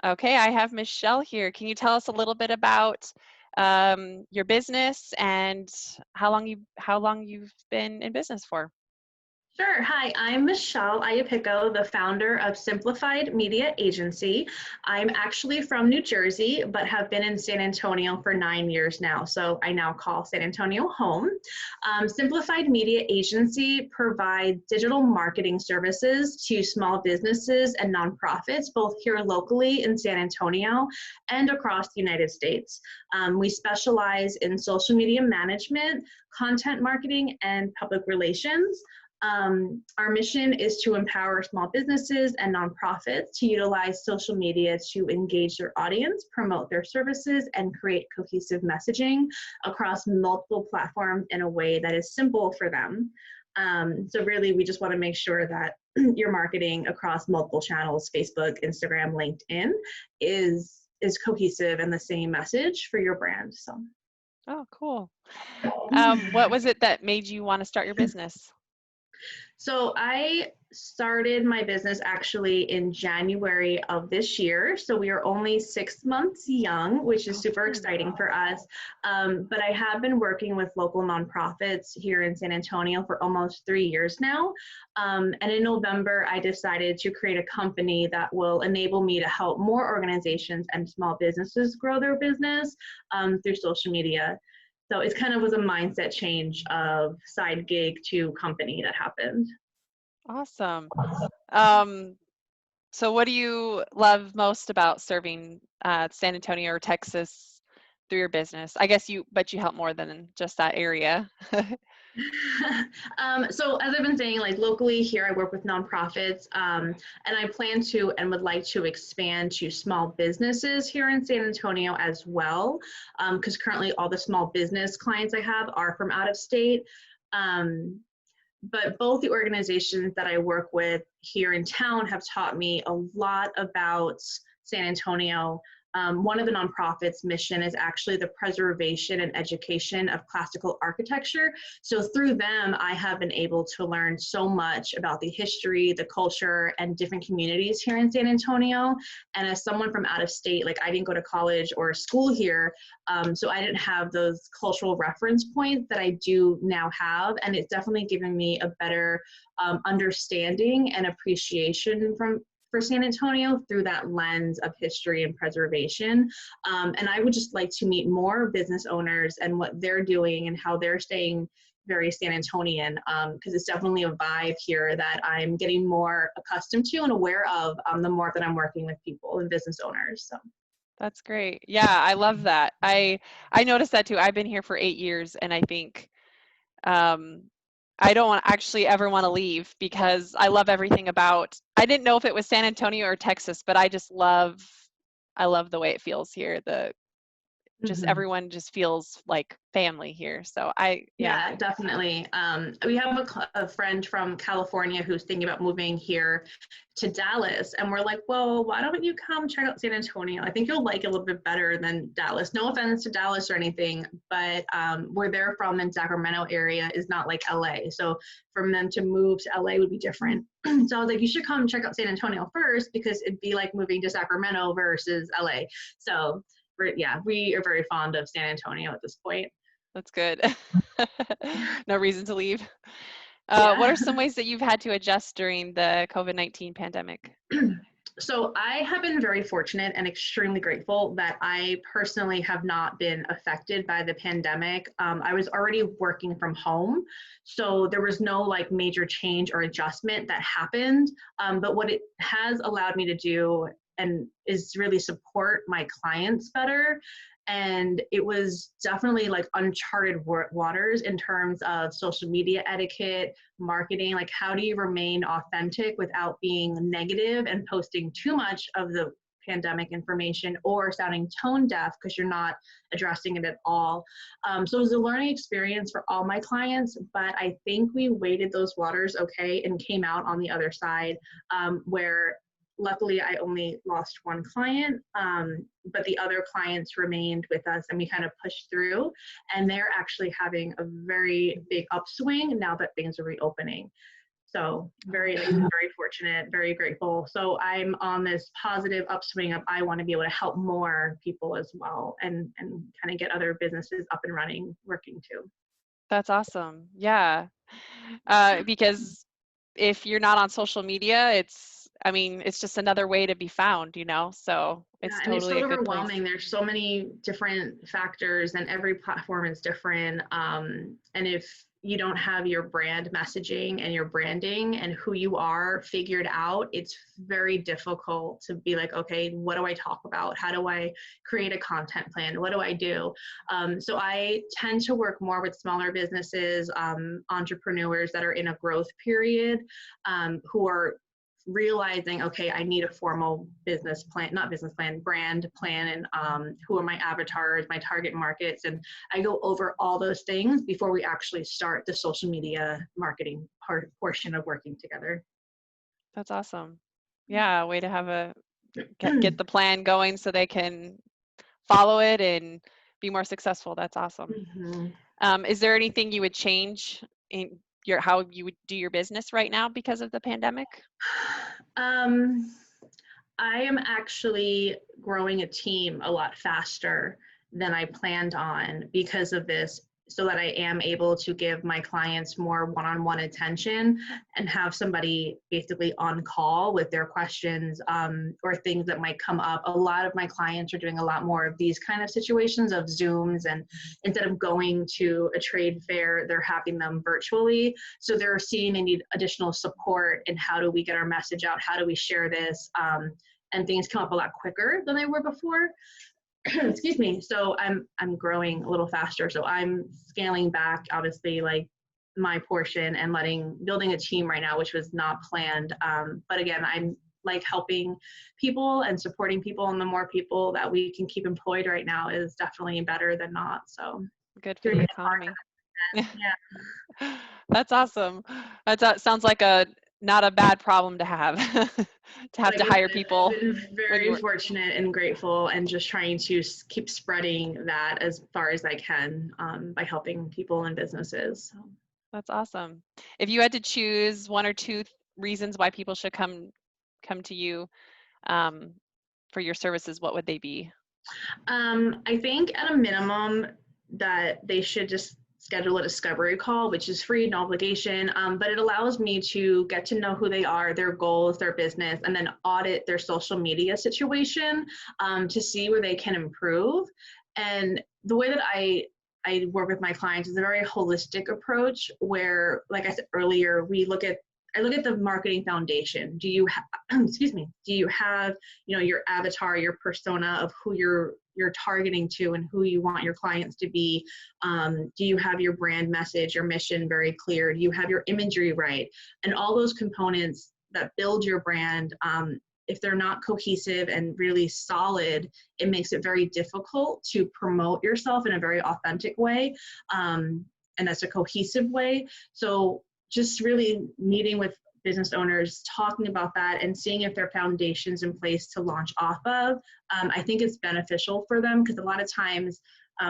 Okay, I have Michelle here. Can you tell us a little bit about your business and how long you've been in business for? Sure. Hi, I'm Michelle Ayapico, the founder of Simplified Media Agency. I'm actually from New Jersey, but have been in San Antonio for 9 years now. So I now call San Antonio home. Simplified Media Agency provides digital marketing services to small businesses and nonprofits, both here locally in San Antonio and across the United States. We specialize in social media management, content marketing, and public relations. Our mission is to empower small businesses and nonprofits to utilize social media to engage their audience, promote their services, and create cohesive messaging across multiple platforms in a way that is simple for them. So really, we just want to make sure that your marketing across multiple channels, Facebook, Instagram, LinkedIn, is cohesive and the same message for your brand. So. Oh, cool. What was it that made you want to start your business? So I started my business actually in January of this year. So we are only 6 months young, which is super Okay. exciting for us. But I have been working with local nonprofits here in San Antonio for almost 3 years now. And in November, I decided to create a company that will enable me to help more organizations and small businesses grow their business through social media. So it kind of was a mindset change of side gig to company that happened. Awesome. Um, so what do you love most about serving San Antonio or Texas through your business? I guess but you help more than just that area. So as I've been saying, like locally here, I work with nonprofits, and I plan to and would like to expand to small businesses here in San Antonio as well, because currently all the small business clients I have are from out of state. Um, but both the organizations that I work with here in town have taught me a lot about San Antonio. One of the nonprofits' mission is actually the preservation and education of classical architecture. So through them, I have been able to learn so much about the history, the culture, and different communities here in San Antonio. And as someone from out of state, like I didn't go to college or school here, so I didn't have those cultural reference points that I do now have. And it's definitely given me a better understanding and appreciation for San Antonio through that lens of history and preservation. And I would just like to meet more business owners and what they're doing and how they're staying very San Antonian, because it's definitely a vibe here that I'm getting more accustomed to and aware of the more that I'm working with people and business owners. So. That's great. Yeah, I love that. I noticed that too. I've been here for 8 years, and I think um, I don't want actually ever want to leave because I love everything about. I didn't know if it was San Antonio or Texas, but I love the way it feels here. The just Mhm. everyone just feels like family here. So yeah. Yeah, definitely. We have a friend from California who's thinking about moving here to Dallas, and we're like, well, why don't you come check out San Antonio? I think you'll like it a little bit better than Dallas. No offense to Dallas or anything, but where they're from in Sacramento area is not like LA. So for them to move to LA would be different. So I was like, you should come check out San Antonio first because it'd be like moving to Sacramento versus LA. So yeah, we are very fond of San Antonio at this point. That's good. No reason to leave. What Yeah. are some ways that you've had to adjust during the COVID-19 pandemic? So I have been very fortunate and extremely grateful that I personally have not been affected by the pandemic. I was already working from home, so there was no like major change or adjustment that happened. But what it has allowed me to do and is really support my clients better. And it was definitely like uncharted waters in terms of social media etiquette, marketing. Like, how do you remain authentic without being negative and posting too much of the pandemic information or sounding tone deaf because you're not addressing it at all. So it was a learning experience for all my clients, but I think we waded those waters okay and came out on the other side, where luckily I only lost one client, but the other clients remained with us and we kind of pushed through, and they're actually having a very big upswing now that things are reopening. So very fortunate, very grateful. So I'm on this positive upswing of I want to be able to help more people as well, and kind of get other businesses up and running, working too. That's awesome. Yeah. Because if you're not on social media, I mean, it's just another way to be found, so Yeah, it's and it's totally so a good place. overwhelming. There's so many different factors, and every platform is different. And if you don't have your brand messaging and your branding and who you are figured out, it's very difficult to be like, okay, what do I talk about? How do I create a content plan? What do I do? So I tend to work more with smaller businesses, entrepreneurs that are in a growth period, who are realizing, okay, I need a formal business plan, not business plan, brand plan, and who are my avatars, my target markets. And I go over all those things before we actually start the social media marketing portion of working together. That's awesome. Yeah, way to get the plan going so they can follow it and be more successful. That's awesome. Mhm. Is there anything you would change in how you would do your business right now because of the pandemic? Um, I am actually growing a team a lot faster than I planned on because of this, so that I am able to give my clients more one-on-one attention and have somebody basically on call with their questions, or things that might come up. A lot of my clients are doing a lot more of these kind of situations of Zooms, and instead of going to a trade fair, they're having them virtually. So they're seeing they need additional support in how do we get our message out, how do we share this, and things come up a lot quicker than they were before. Excuse me. So I'm growing a little faster. So I'm scaling back, obviously, like my portion, and building a team right now, which was not planned. But again, I'm like helping people and supporting people, and the more people that we can keep employed right now is definitely better than not. So Good for doing the my economy. part. Yeah. That's awesome. Sounds like a not a bad problem to have to have Like to I hire said, I've people been when you very were. fortunate and grateful, and just trying to keep spreading that as far as I can, by helping people and businesses. So. That's awesome. If you had to choose one or two reasons why people should come to you um, for your services, what would they be? I think at a minimum that they should just schedule a discovery call, which is free, no obligation, but it allows me to get to know who they are, their goals, their business, and then audit their social media situation, to see where they can improve. And the way that I work with my clients is a very holistic approach where, like I said earlier, I look at the marketing foundation. Do you excuse me, do you have, your avatar, your persona of who you're targeting to and who you want your clients to be? Do you have your brand message, your mission very clear? Do you have your imagery right? And all those components that build your brand, if they're not cohesive and really solid, it makes it very difficult to promote yourself in a very authentic way, and that's a cohesive way. So just really meeting with business owners, talking about that, and seeing if their foundation's in place to launch off of. I think it's beneficial for them, because a lot of times,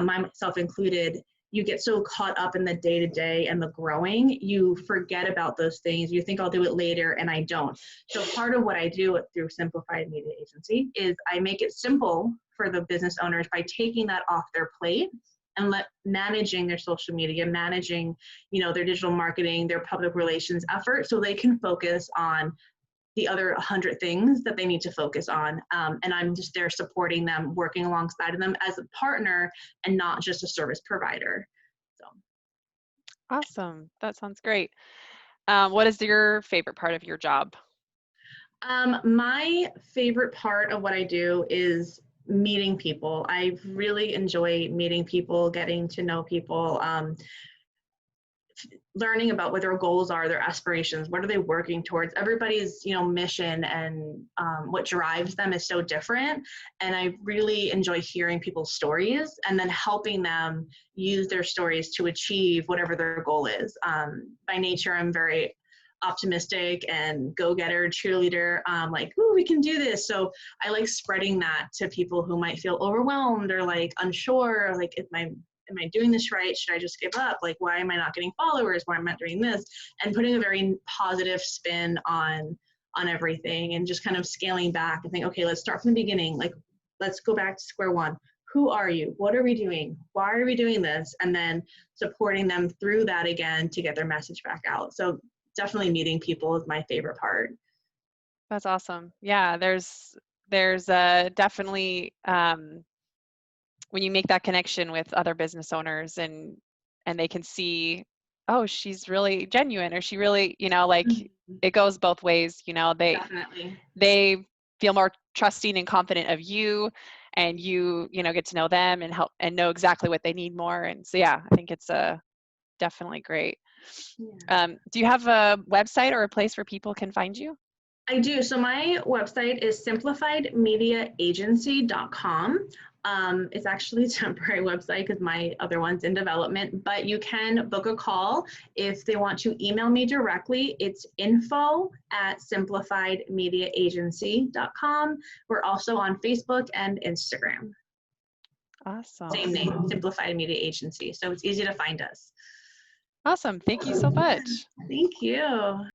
myself included, you get so caught up in the day-to-day and the growing, you forget about those things. You think I'll do it later, and I don't. So part of what I do through Simplified Media Agency is I make it simple for the business owners by taking that off their plate and managing their social media, managing, their digital marketing, their public relations effort, so they can focus on the other 100 things that they need to focus on. And I'm just there supporting them, working alongside of them as a partner and not just a service provider. So, Awesome. That sounds great. What is your favorite part of your job? my favorite part of what I do is meeting people. I really enjoy meeting people, getting to know people. Learning about what their goals are, their aspirations, what are they working towards. Everybody's mission and what drives them is so different, and I really enjoy hearing people's stories and then helping them use their stories to achieve whatever their goal is. By nature, I'm very optimistic and go-getter, cheerleader, like, ooh, we can do this. So I like spreading that to people who might feel overwhelmed or like unsure, like, am I doing this right? Should I just give up? Like, why am I not getting followers? Why am I not doing this? And putting a very positive spin on everything, and just kind of scaling back and think, okay, let's start from the beginning. Like, let's go back to square one. Who are you? What are we doing? Why are we doing this? And then supporting them through that again to get their message back out. So definitely meeting people is my favorite part. That's awesome. Yeah, there's definitely when you make that connection with other business owners and they can see, oh, she's really genuine, or she really, like Mhm. it goes both ways. Definitely. They feel more trusting and confident of you, and you get to know them and help and know exactly what they need more. And so yeah, I think it's definitely great. Yeah. Do you have a website or a place where people can find you? I do. So my website is simplifiedmediaagency.com. It's actually a temporary website because my other one's in development, but you can book a call if they want to email me directly. It's info@simplifiedmediaagency.com. We're also on Facebook and Instagram. Awesome. Same name, Simplified Media Agency. So it's easy to find us. Awesome. Thank you so much. Thank you.